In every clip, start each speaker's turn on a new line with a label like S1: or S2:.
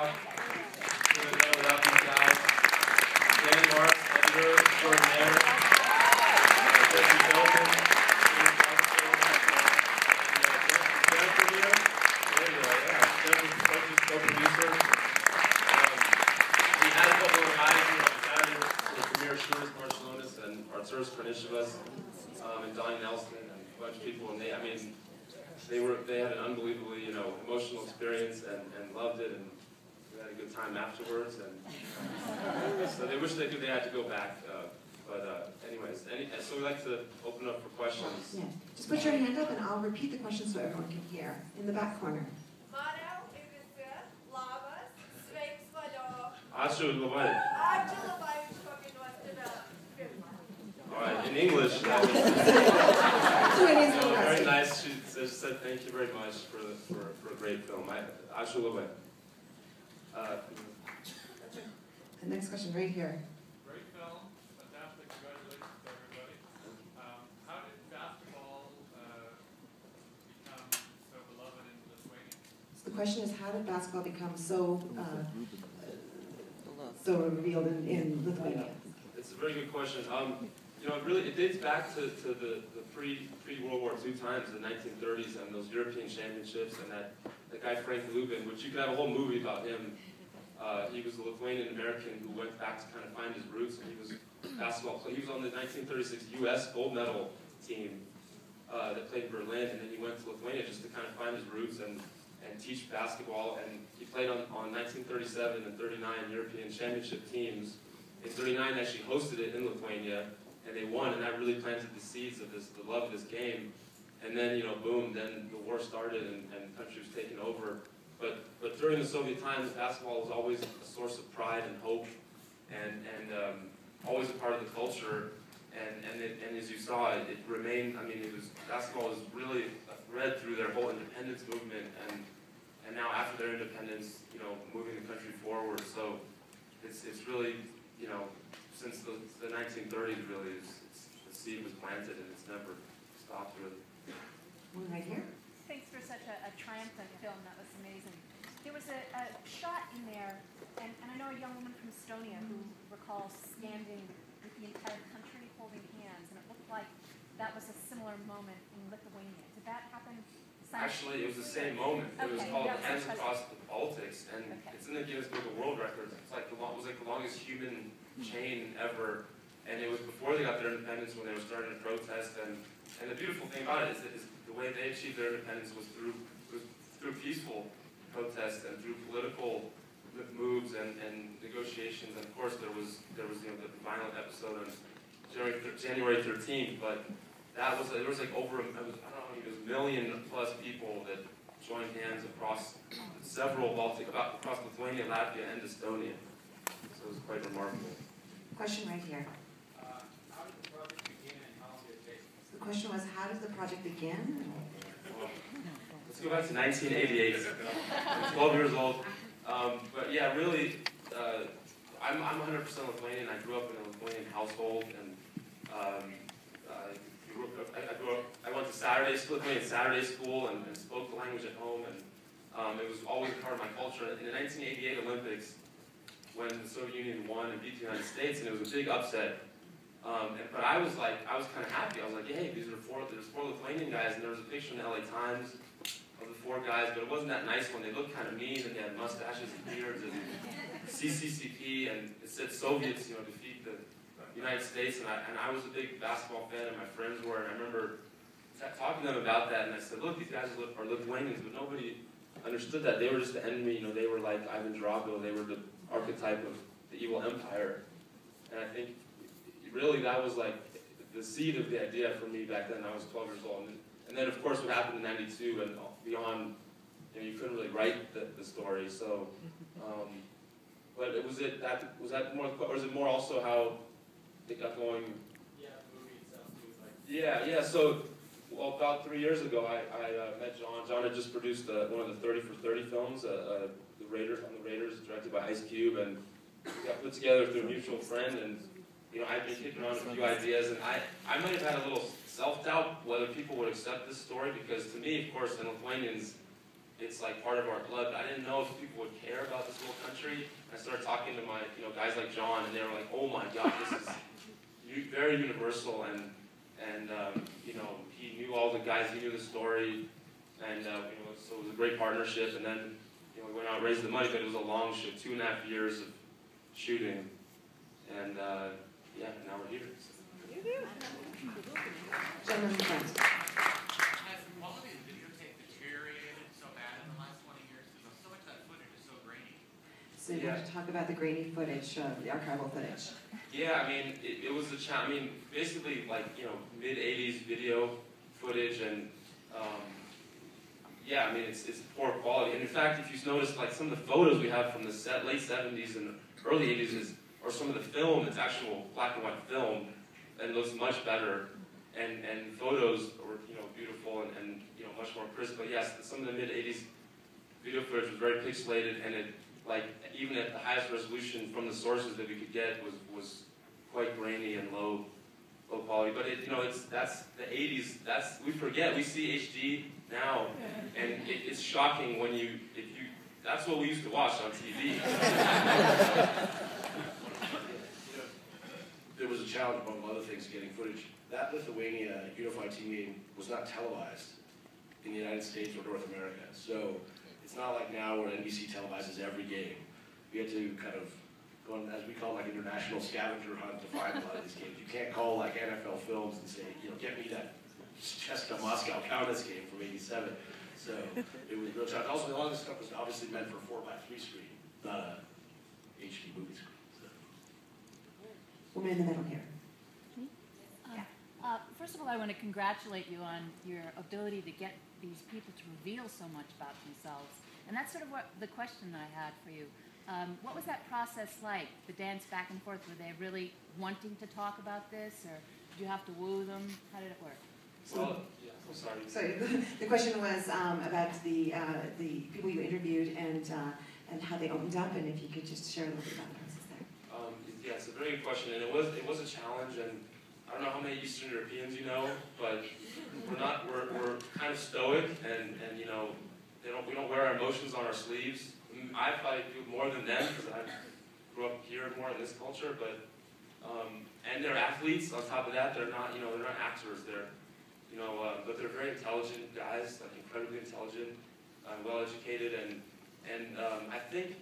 S1: talk. Couldn't have done without these guys. Dan Mark, editor extraordinaire. Jesse Feldman, Jennifer here. There you go, yeah. Jennifer's co-producer. We had a couple of guys who decided to premiere Shores Barcelonas and Arturas Karnišovas, and Donnie Nelson and a bunch of people, and they had an unbelievably, emotional experience and loved it, and we had a good time afterwards, and so they wish they had to go back, but anyways, so we'd like to open up for questions.
S2: Yeah. Just put your hand up and I'll repeat the question so everyone can hear. In the back corner.
S1: All right, in English. Very nice. She said thank you very much for a great film.
S2: The next question right here.
S3: Great film, fantastic. Congratulations to everybody. How did basketball become so beloved in Lithuania?
S2: So the question is, how did basketball become so revealed in Lithuania?
S1: It's a very good question. It dates back to the pre-World War II times, the 1930s, and those European championships, and that guy Frank Lubin, which you could have a whole movie about him. He was a Lithuanian American who went back to kind of find his roots, and he was a basketball player. He was on the 1936 U.S. gold medal team that played in Berlin, and then he went to Lithuania just to kind of find his roots and teach basketball. And he played on 1937 and 39 European championship teams. In 39, they actually hosted it in Lithuania, and they won, and that really planted the seeds of the love of this game. And then, boom, then the war started, and the country was taken over. But during the Soviet times, basketball was always a source of pride and hope, and always a part of the culture. And as you saw, it remained. Basketball was really a thread through their whole independence movement, and now after their independence, moving the country forward. So it's really, since the 1930s, really, the seed was planted, and it's never stopped really.
S2: One right here.
S4: Thanks for such a triumphant film. That was amazing. There was a shot in there, and I know a young woman from Estonia who recalls standing with the entire country holding hands, and it looked like that was a similar moment in Lithuania. Did that happen?
S1: Actually, it was the same moment. It was called Hands Across the Baltics, and it's in the Guinness Book of World Records. It was like the longest human chain ever, and it was before they got their independence, when they were starting to protest. And the beautiful thing about it is the way they achieved their independence was through peaceful protest and through political moves and negotiations. And of course, there was the violent episode on January 13th. But there was like over it was a million plus people that joined hands across several across Lithuania, Latvia, and Estonia. So it was quite remarkable.
S2: Question right here.
S3: How did the project begin and how long did it take?
S2: The question was, how did the project begin?
S1: Let's go back to 1988. I'm 12 years old. But yeah, really, I'm 100% Lithuanian. I grew up in a Lithuanian household, and I went to Lithuanian Saturday school and spoke the language at home, and it was always a part of my culture. In the 1988 Olympics, when the Soviet Union won and beat the United States, and it was a big upset. But I was kind of happy. I was like, hey, there's four Lithuanian guys, and there was a picture in the LA Times of the four guys, but it wasn't that nice one. They looked kind of mean, and they had mustaches and beards, and CCCP, and it said Soviets, defeat the United States, and I was a big basketball fan, and my friends were, and I remember talking to them about that, and I said, look, these guys are Lithuanians, but nobody understood that. They were just the enemy, they were like Ivan Drago, they were the archetype of the evil empire, and I think really that was like the seed of the idea for me back then. I was 12 years old, and then of course what happened in '92 and beyond, you couldn't really write the story. So, but was that more, or is it more also how it got going?
S3: Yeah, the movie itself too.
S1: Yeah. So, well, about 3 years ago, I met John. John had just produced one of the 30 for 30 films, the Raiders, directed by Ice Cube, and we got put together through a mutual friend, and I'd been kicking around a few ideas, and I might have had a little self-doubt whether people would accept this story, because to me, of course, and Lithuanians, it's like part of our blood. But I didn't know if people would care about this little country. I started talking to my, guys like John, and they were like, "Oh my God, this is very universal." And he knew all the guys, he knew the story, and so it was a great partnership. And then we went out and raised the money, but it was a long shoot, 2.5 years of shooting, and yeah, now we're here.
S2: Gentlemen in front.
S3: Has the quality of the videotape deteriorated so bad in the last 20 years? Because so much of that footage is so grainy.
S2: So you want to talk about the grainy footage, the archival footage.
S1: Yeah, I mean, it was a challenge. I mean, basically, like, mid-'80s video footage, and yeah, I mean, it's poor quality. And in fact, if you notice, like, some of the photos we have from the late 70s and early 80s or some of the film, it's actual black and white film, and looks much better. And photos were, beautiful and much more crisp. But yes, some of the mid-'80s video footage was very pixelated, and it, like, even at the highest resolution from the sources that we could get was quite grainy and low quality. But that's the 80s. We forget. We see HD now, and it's shocking when that's what we used to watch on TV.
S5: There was a challenge, among other things, getting footage. That Lithuania Unified Team meeting was not televised in the United States or North America. So it's not like now where NBC televises every game. We had to kind of go on, as we call it, like international scavenger hunt to find a lot of these games. You can't call like NFL Films and say, get me that Cheska Moscow Countess game from '87. So it was a real challenge. Also, a lot of this stuff was obviously meant for a 4:3 screen, not a HD movie screen. So.
S2: Woman in the middle here.
S6: First of all, I want to congratulate you on your ability to get these people to reveal so much about themselves. And that's sort of what the question that I had for you. What was that process like, the dance back and forth? Were they really wanting to talk about this, or did you have to woo them? How did it work?
S1: Well, yeah, I'm sorry.
S2: So the question was about the people you interviewed and how they opened up, and if you could just share a little bit about the process there.
S1: Yeah, it's a very good question, and it was a challenge. And I don't know how many Eastern Europeans you know, but we're kind of stoic, and we don't wear our emotions on our sleeves. I probably do more than them because I grew up here more in this culture, but and they're athletes. On top of that, they're not actors. They're but they're very intelligent guys, like incredibly intelligent, well educated, and I think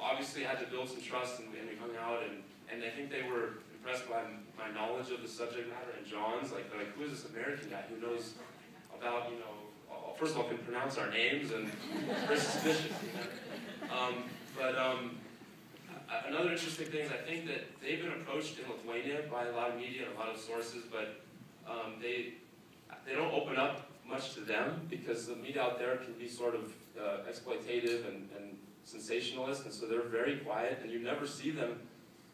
S1: obviously I had to build some trust, and we hung out, and I think they were impressed by my knowledge of the subject matter and John's. Like who is this American guy who knows about first of all, can pronounce our names, and very suspicious. Another interesting thing is I think that they've been approached in Lithuania by a lot of media and a lot of sources, but they don't open up much to them because the media out there can be sort of exploitative and sensationalist, and so they're very quiet, and you never see them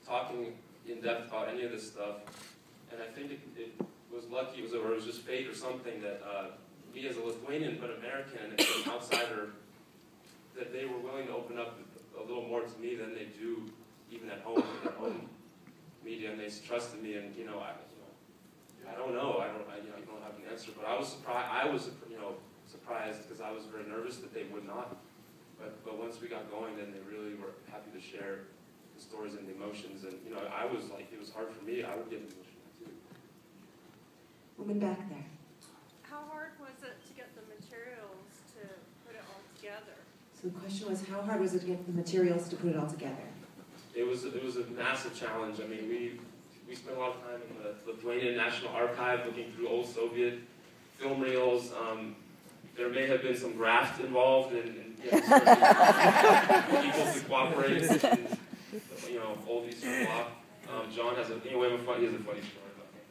S1: talking in depth about any of this stuff. And I think it was lucky, or it was just fate or something that me as a Lithuanian but American and an outsider, that they were willing to open up a little more to me than they do even at home in their own media, and they trusted me. And I don't know, I don't have an answer, but I was surprised because I was very nervous that they would not. But once we got going, then they really were happy to share the stories and the emotions. And I was like, it was hard for me. I would get emotional too.
S2: Woman back there.
S7: How hard was it to get the materials to put it all together?
S2: So the question was, how hard was it to get the materials to put it all together?
S1: It was a massive challenge. I mean, we spent a lot of time in the Lithuanian National Archive looking through old Soviet film reels. There may have been some graft involved in people to cooperate and, hold Eastern Bloc. John has a funny story about that.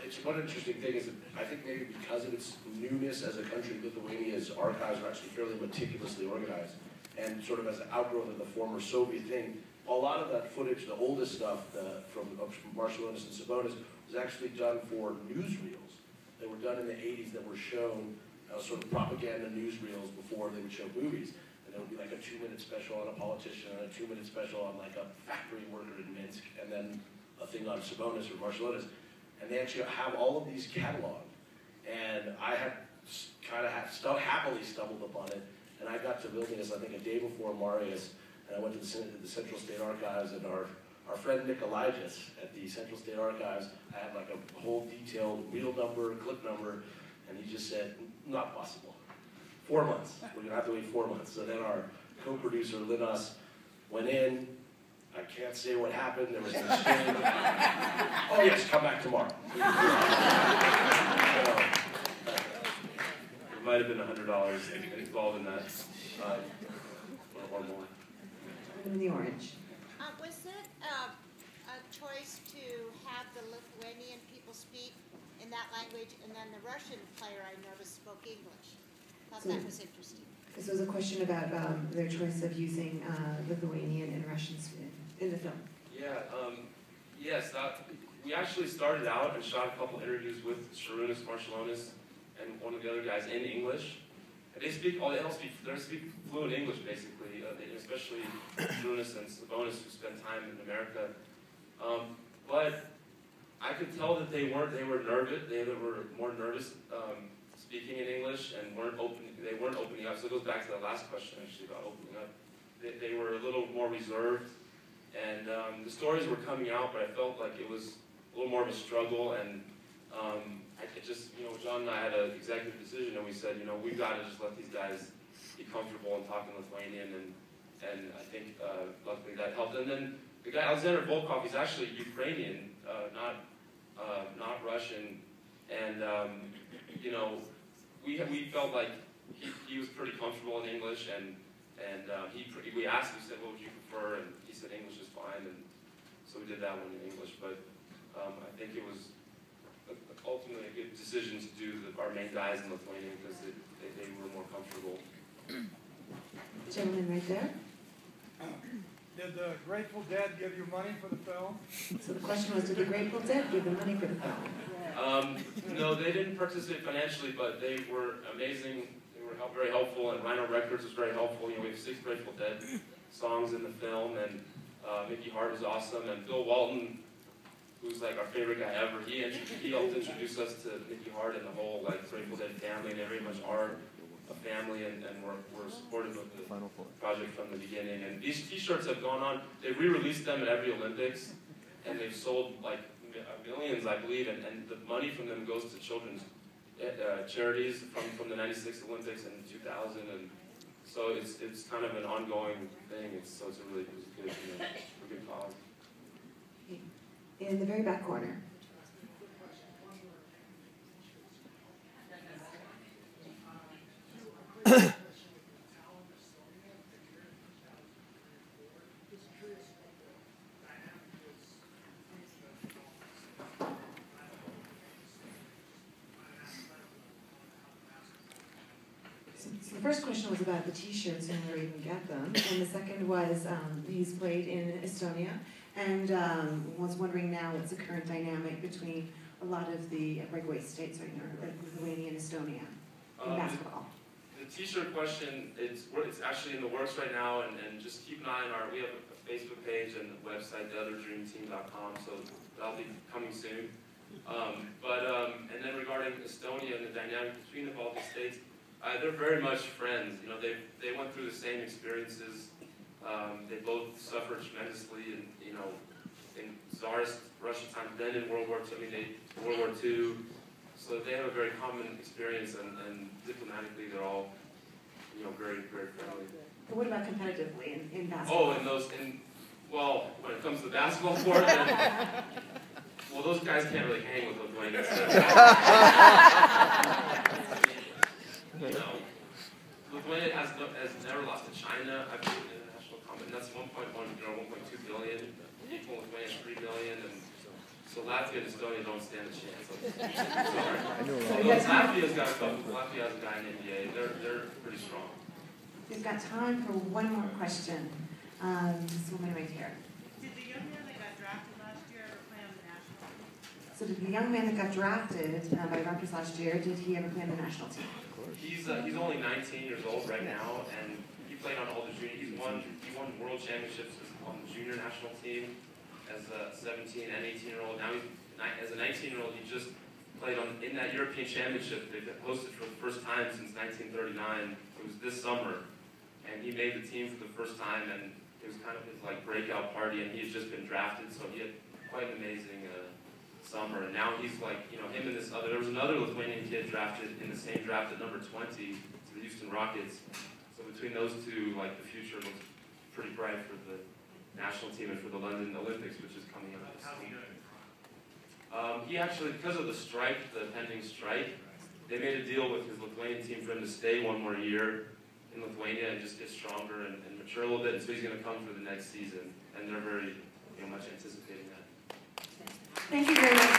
S5: It's one interesting thing is that I think maybe because of its newness as a country, Lithuania's archives are actually fairly meticulously organized, and sort of as an outgrowth of the former Soviet thing. A lot of that footage, the oldest stuff from Marcellonis and Sabonis, was actually done for newsreels. They were done in the '80s that were shown sort of propaganda newsreels before they would show movies. And there would be like a 2-minute special on a politician and a 2-minute special on like a factory worker in Minsk, and then a thing on Sabonis or Marcellonis. And they actually have all of these cataloged. And I had happily stumbled upon it And I got to Vilnius, I think, a day before Marius, and I went to the Central State Archives, and our friend Nikolaitis at the Central State Archives had like a whole detailed reel number, clip number, and he just said, not possible. 4 months. We're going to have to wait 4 months. So then our co-producer, Linas, went in. I can't say what happened. There was an exchange. Oh, yes, come back tomorrow.
S1: It might have been $100 involved in that, or more.
S2: In the orange.
S8: Was it a choice to have the Lithuanian people speak in that language, and then the Russian player I noticed spoke English? Thought that was interesting.
S2: This was a question about their choice of using Lithuanian and Russian in the film.
S1: Yeah, yes, we actually started out and shot a couple interviews with Sharunas Marshallonis and one of the other guys in English. And they speak fluent English, basically, especially Sharunas and Sabonis, who spent time in America. But I could tell that they were nervous. They were more nervous speaking in English and they weren't opening up. So it goes back to that last question, actually, about opening up. They were a little more reserved. And the stories were coming out, but I felt like it was a little more of a struggle. And John and I had an executive decision, and we said, we've got to just let these guys be comfortable and talk in Lithuanian. And I think luckily that helped. And then the guy Alexander Volkov, he's actually Ukrainian, not Russian. And we felt like he was pretty comfortable in English, and we asked him, we said, what would you prefer? And he said English is fine, and so we did that one in English. But I think it was ultimately a good decision to do our main guys in Lithuanian because they were more comfortable.
S2: The gentleman right there.
S9: Did the Grateful Dead give you money for the film?
S2: So the question was, did the Grateful Dead give the money for the film?
S1: No, they didn't participate financially, but they were amazing. They were very helpful, and Rhino Records was very helpful. We have 6 Grateful Dead songs in the film, and Mickey Hart was awesome, and Bill Walton, who's like our favorite guy ever. He helped introduce us to Mickey Hart and the whole Grateful Dead family, and they very much are a family, and we're supportive of the project from the beginning. And these T-shirts have gone on. They've re-released them at every Olympics, and they've sold millions, I believe, and the money from them goes to children's charities from the '96 Olympics and 2000, and so it's kind of an ongoing thing. It's a really a good cause.
S2: In the very back corner. So the first question was about the T-shirts and where you can get them, and the second was he's played in Estonia, and was wondering now what's the current dynamic between a lot of the breakaway states right now, like Lithuania and Estonia, in basketball.
S1: The T-shirt question, it's actually in the works right now, and just keep an eye on we have a Facebook page and a website, theotherdreamteam.com, so that'll be coming soon. And then regarding Estonia and the dynamic between the Baltic states, they're very much friends. They went through the same experiences. They both suffered tremendously in Tsarist Russian times, then in World War II. World War II. So they have a very common experience, and diplomatically, they're all, very, very friendly.
S2: But what about competitively in basketball?
S1: Oh, when it comes to the basketball court, well, those guys can't really hang with Lithuanians. Lithuania has never lost to China, I believe, in international competition. That's 1.2 billion. Equal Lithuania 3 billion, and so Latvia and Estonia don't stand a chance. Sorry. Latvia's got Latvia has a guy in the NBA. They're pretty strong.
S2: We've got time for one more question. This woman right here.
S10: Did the young man that got drafted last year ever play on the national team?
S2: So did the young man that got drafted by Rutgers last year, did he ever play on the national team?
S1: He's only 19 years old right now, and he played on all the junior. He won world championships on the junior national team as a 17 and 18-year-old. Now as a 19-year-old, he just played in that European championship they've hosted for the first time since 1939. It was this summer, and he made the team for the first time, and it was kind of his like breakout party, and he had just been drafted, so he had quite an amazing summer. And now he's like, you know, him and this other, there was another Lithuanian kid drafted in the same draft at number 20 to the Houston Rockets. So between those two, like the future looks pretty bright for the national team and for the London Olympics, which is coming up this
S3: How's he
S1: week.
S3: doing?
S1: He actually, because of the strike, the pending strike, they made a deal with his Lithuanian team for him to stay one more year in Lithuania and just get stronger and mature a little bit. And so he's going to come for the next season, and they're very, much anticipating that.
S2: Thank you very much.